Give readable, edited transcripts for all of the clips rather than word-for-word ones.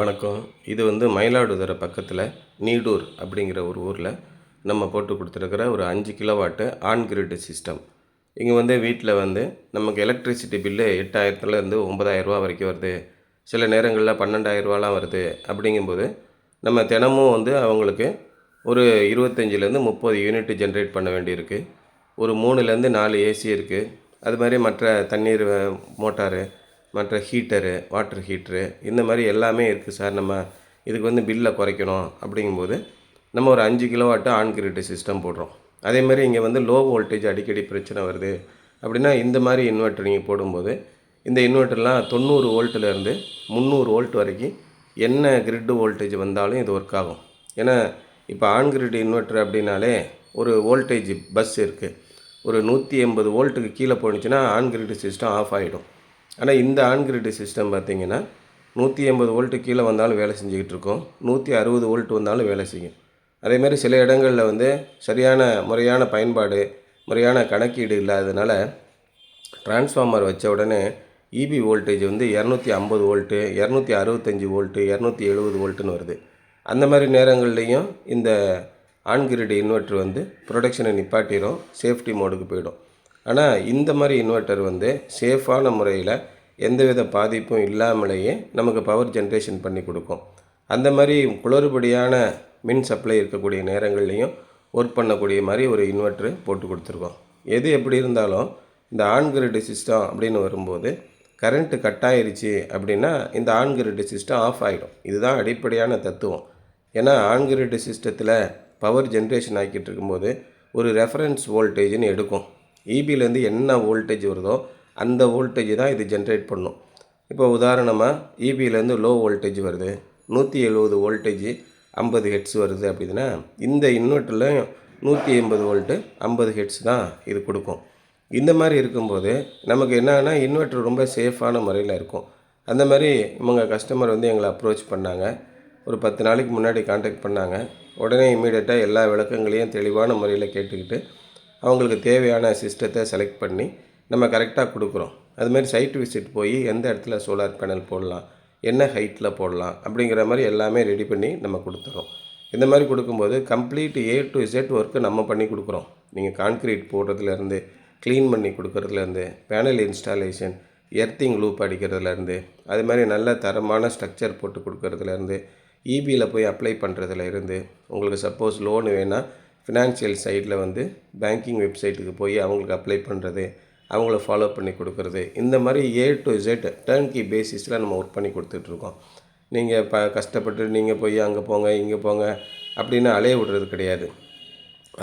வணக்கம். இது மயிலாடுதுறை பக்கத்தில் நீடூர் அப்படிங்கிற ஒரு ஊரில் நம்ம போட்டு கொடுத்துருக்கிற ஒரு 5 கிலோவாட்டு ஆன் கிரிட் சிஸ்டம். இங்கே வீட்டில் நமக்கு எலக்ட்ரிசிட்டி பில்லு 8,000லேருந்து 9,000 வரைக்கும் வருது. சில நேரங்களில் 12,000 வருது. அப்படிங்கும்போது நம்ம தினமும் அவங்களுக்கு ஒரு 25லேருந்து 30 யூனிட் ஜென்ரேட் பண்ண வேண்டியிருக்கு. ஒரு 3லேருந்து 4 ஏசி இருக்குது. அது மாதிரி மற்ற தண்ணீர் மோட்டாரு, மற்ற ஹீட்டரு, வாட்டர் ஹீட்ரு இந்த மாதிரி எல்லாமே இருக்குது சார். நம்ம இதுக்கு பில்லை குறைக்கணும். அப்படிங்கும்போது நம்ம ஒரு 5 கிலோவாட்டு ஆன் கிரிட் சிஸ்டம் போடுறோம். அதே மாதிரி இங்கே லோ வோல்டேஜ் அடிக்கடி பிரச்சனை வருது அப்படின்னா இந்த மாதிரி இன்வெர்ட்டர் நீங்கள் போடும்போது இந்த இன்வெர்ட்டர்லாம் 90 வோல்ட்லேருந்து 300 வோல்ட் வரைக்கும் என்ன கிரிட் வோல்டேஜ் வந்தாலும் இது ஒர்க் ஆகும். ஏன்னா இப்போ ஆன் கிரிட் இன்வெர்ட்டர் அப்படின்னாலே ஒரு வோல்டேஜ் பஸ் இருக்குது. ஒரு 180 வோல்ட்டுக்கு கீழே போணுச்சுன்னா ஆன் கிரிட் சிஸ்டம் ஆஃப் ஆகிடும். ஆனால் இந்த ஆன் கிரிட் சிஸ்டம் பார்த்திங்கன்னா 180 வோல்ட்டு கீழே வந்தாலும் வேலை செஞ்சுக்கிட்டு இருக்கோம். 160 வோல்ட் வந்தாலும் வேலை செய்யும். அதேமாதிரி சில இடங்களில் சரியான முறையான பயன்பாடு, முறையான கணக்கீடு இல்லாததுனால டிரான்ஸ்ஃபார்மர் வச்ச உடனே இபி வோல்டேஜ் 250 வோல்ட்டு, 265 வோல்ட்டு, 270 வோல்ட்டுன்னு வருது. அந்த மாதிரி நேரங்கள்லேயும் இந்த ஆன் கிரிட் இன்வெர்ட்டர் ப்ரொடக்ஷனை நிப்பாட்டிடும், சேஃப்டி மோடுக்கு போயிடும். ஆனால் இந்த மாதிரி இன்வெர்ட்டர் சேஃபான முறையில் எந்தவித பாதிப்பும் இல்லாமலேயே நமக்கு பவர் ஜென்ரேஷன் பண்ணி கொடுக்கும். அந்த மாதிரி குளறுபடியான மின் சப்ளை இருக்கக்கூடிய நேரங்கள்லேயும் ஒர்க் பண்ணக்கூடிய மாதிரி ஒரு இன்வெர்ட்ரு போட்டு கொடுத்துருக்கோம். எது எப்படி இருந்தாலும் இந்த ஆன் கிரிட் சிஸ்டம் அப்படின்னு வரும்போது கரண்ட்டு கட் ஆயிருச்சு அப்படின்னா இந்த ஆன் கிரிட் சிஸ்டம் ஆஃப் ஆகிடும். இதுதான் அடிப்படையான தத்துவம். ஏன்னா ஆன் கிரிட் சிஸ்டத்தில் பவர் ஜென்ரேஷன் ஆக்கிட்டு இருக்கும்போது ஒரு ரெஃபரன்ஸ் வோல்டேஜ்னு எடுக்கும். இபிலேருந்து என்ன வோல்டேஜ் வருதோ அந்த வோல்டேஜ் தான் இது ஜென்ரேட் பண்ணும். இப்போ உதாரணமாக இபிலேருந்து லோ வோல்டேஜ் வருது, 170 வோல்டேஜ் 50 ஹெட்ஸ் வருது அப்படின்னா இந்த இன்வெர்ட்டரில் 180 வோல்ட்டு 50 ஹெட்ஸ் தான் இது கொடுக்கும். இந்த மாதிரி இருக்கும்போது நமக்கு என்னன்னா இன்வெர்ட்டர் ரொம்ப சேஃபான முறையில் இருக்கும். அந்த மாதிரி இவங்க கஸ்டமர் எங்களை அப்ரோச் பண்ணாங்க. ஒரு 10 நாளைக்கு முன்னாடி கான்டாக்ட் பண்ணாங்க. உடனே இமீடியட்டாக எல்லா விளக்கங்களையும் தெளிவான முறையில் கேட்டுக்கிட்டு அவங்களுக்கு தேவையான சிஸ்டத்தை செலக்ட் பண்ணி நம்ம கரெக்டாக கொடுக்குறோம். அதுமாதிரி சைட் விசிட் போய் எந்த இடத்துல சோலார் பேனல் போடலாம், என்ன ஹைட்டில் போடலாம் அப்படிங்கிற மாதிரி எல்லாமே ரெடி பண்ணி நம்ம கொடுத்துறோம். இந்த மாதிரி கொடுக்கும்போது complete A to Z work நம்ம பண்ணி கொடுக்குறோம். நீங்கள் கான்க்ரீட் போடுறதுலேருந்து, க்ளீன் பண்ணி கொடுக்குறதுலேருந்து, பேனல் இன்ஸ்டாலேஷன், எர்த்திங் லூப் அடிக்கிறதுலேருந்து, அது மாதிரி நல்ல தரமான ஸ்ட்ரக்சர் போட்டு கொடுக்கறதுலேருந்து, இபியில் போய் அப்ளை பண்ணுறதுல இருந்து, உங்களுக்கு சப்போஸ் லோன் வேணால் ஃபினான்ஷியல் சைடில் பேங்கிங் வெப்சைட்டுக்கு போய் அவங்களுக்கு அப்ளை பண்ணுறது, அவங்கள ஃபாலோ பண்ணி கொடுக்குறது, இந்த மாதிரி A to Z டர்ன்கி பேசிஸில் நம்ம ஒர்க் பண்ணி கொடுத்துட்ருக்கோம். நீங்கள் கஷ்டப்பட்டு நீங்கள் போய் அங்கே போங்க இங்கே போங்க அப்படின்னு அலைய விடுறது கிடையாது.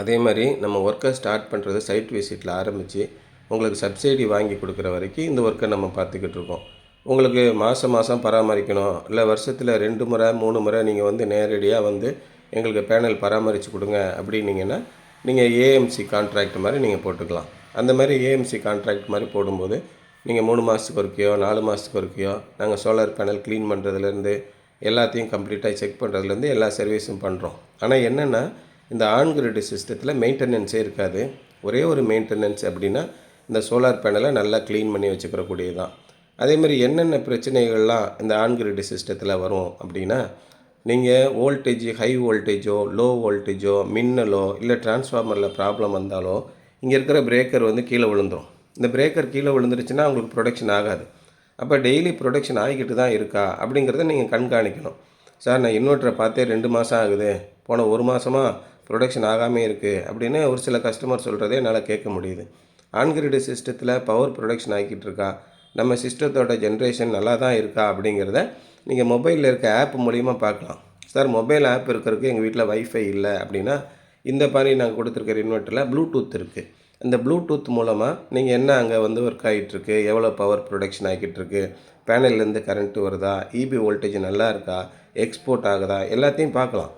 அதே மாதிரி நம்ம ஒர்க்கை ஸ்டார்ட் பண்ணுறது சைட் விசிட்டில் ஆரம்பித்து உங்களுக்கு சப்சிடி வாங்கி கொடுக்குற வரைக்கும் இந்த ஒர்க்கை நம்ம பார்த்துக்கிட்டு இருக்கோம். உங்களுக்கு மாதம் பராமரிக்கணும், இல்லை வருஷத்தில் 2 முறை 3 முறை நீங்கள் நேரடியாக எங்களுக்கு பேனல் பராமரித்து கொடுங்க அப்படின்னீங்கன்னா நீங்கள் ஏஎம்சி கான்ட்ராக்ட் மாதிரி நீங்கள் போட்டுக்கலாம். அந்த மாதிரி ஏஎம்சி கான்ட்ராக்ட் மாதிரி போடும்போது நீங்கள் 3 மாதத்துக்கு ஒருக்கையோ 4 மாதத்துக்கு ஒருக்கையோ நாங்கள் சோலார் பேனல் க்ளீன் பண்ணுறதுலேருந்து எல்லாத்தையும் கம்ப்ளீட்டாக செக் பண்ணுறதுலேருந்து எல்லா சர்வீஸும் பண்ணுறோம். ஆனால் என்னென்னா இந்த ஆன் கிரிட் சிஸ்டத்தில் மெயின்டெனன்ஸே இருக்காது. ஒரே ஒரு மெயின்டெனன்ஸ் அப்படின்னா இந்த சோலார் பேனலை நல்லா க்ளீன் பண்ணி வச்சுக்கிறக்கூடியது தான். அதேமாதிரி என்னென்ன பிரச்சனைகள்லாம் இந்த ஆன் கிரிட் சிஸ்டத்தில் வரும் அப்படின்னா, நீங்கள் வோல்டேஜ் ஹை வோல்டேஜோ லோ வோல்டேஜோ மின்னலோ இல்லை டிரான்ஸ்ஃபார்மரில் ப்ராப்ளம் வந்தாலோ இங்கே இருக்கிற பிரேக்கர் கீழே விழுந்துடும். இந்த பிரேக்கர் கீழே விழுந்துருச்சுன்னா உங்களுக்கு ப்ரொடக்ஷன் ஆகாது. அப்போ டெய்லி ப்ரொடக்ஷன் ஆகிக்கிட்டு தான் இருக்கா அப்படிங்கிறத நீங்கள் கண்காணிக்கணும். சார் நான் இன்வெர்ட்டரை பார்த்தே 2 மாதம் ஆகுது, போன 1 மாதமாக ப்ரொடக்ஷன் ஆகாமே இருக்குது அப்படின்னு ஒரு சில கஸ்டமர் சொல்கிறதே என்னால் கேட்க முடியுது. ஆன் கிரிட் சிஸ்டத்தில் பவர் ப்ரொடக்ஷன் ஆகிக்கிட்டு இருக்கா, நம்ம சிஸ்டத்தோட ஜென்ரேஷன் நல்லா தான் இருக்கா அப்படிங்கிறத நீங்கள் மொபைலில் இருக்க ஆப் மூலிமா பார்க்கலாம். சார் மொபைல் ஆப் இருக்கிறதுக்கு எங்கள் வீட்டில் வைஃபை இல்லை அப்படின்னா இந்த மாதிரி நாங்கள் கொடுத்துருக்கிற இன்வெர்ட்டரில் ப்ளூடூத் இருக்குது. அந்த ப்ளூடூத் மூலமாக நீங்கள் என்ன அங்கே ஒர்க் ஆகிட்டுருக்கு, எவ்வளோ பவர் ப்ரொடக்ஷன் ஆகிட்டுருக்கு, பேனல்லேருந்து கரண்ட்டு வருதா, இபி வோல்டேஜ் நல்லா இருக்கா, எக்ஸ்போர்ட் ஆகுதா, எல்லாத்தையும் பார்க்கலாம்.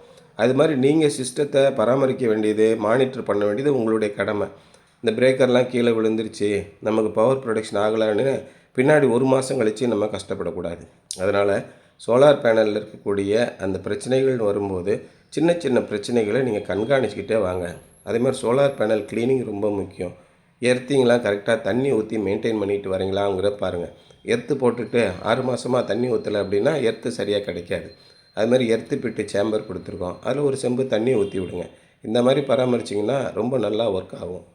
அது மாதிரி நீங்கள் சிஸ்டத்தை பராமரிக்க வேண்டியது, மானிட்டர் பண்ண வேண்டியது உங்களுடைய கடமை. இந்த பிரேக்கர்லாம் கீழே விழுந்துருச்சு, நமக்கு பவர் ப்ரொடக்ஷன் ஆகலான்னு பின்னாடி 1 மாதம் கழித்து நம்ம கஷ்டப்படக்கூடாது. அதனால் சோலார் பேனலில் இருக்கக்கூடிய அந்த பிரச்சனைகள் வரும்போது சின்ன சின்ன பிரச்சனைகளை நீங்கள் கண்காணிச்சிக்கிட்டே வாங்க. அதேமாதிரி சோலார் பேனல் க்ளீனிங் ரொம்ப முக்கியம். எர்த்திங்லாம் கரெக்டாக தண்ணி ஊற்றி மெயின்டைன் பண்ணிட்டு வரீங்களாங்கிற பாருங்கள். எர்த்து போட்டுட்டு 6 மாதமா தண்ணி ஊற்றலை அப்படின்னா எர்த்து சரியாக கிடைக்காது. அதுமாதிரி எர்த்து பிட்டு சேம்பர் கொடுத்துருக்கோம். அதில் ஒரு செம்பு தண்ணி ஊற்றி விடுங்க. இந்த மாதிரி பராமரிச்சிங்கன்னா ரொம்ப நல்லா ஒர்க் ஆகும்.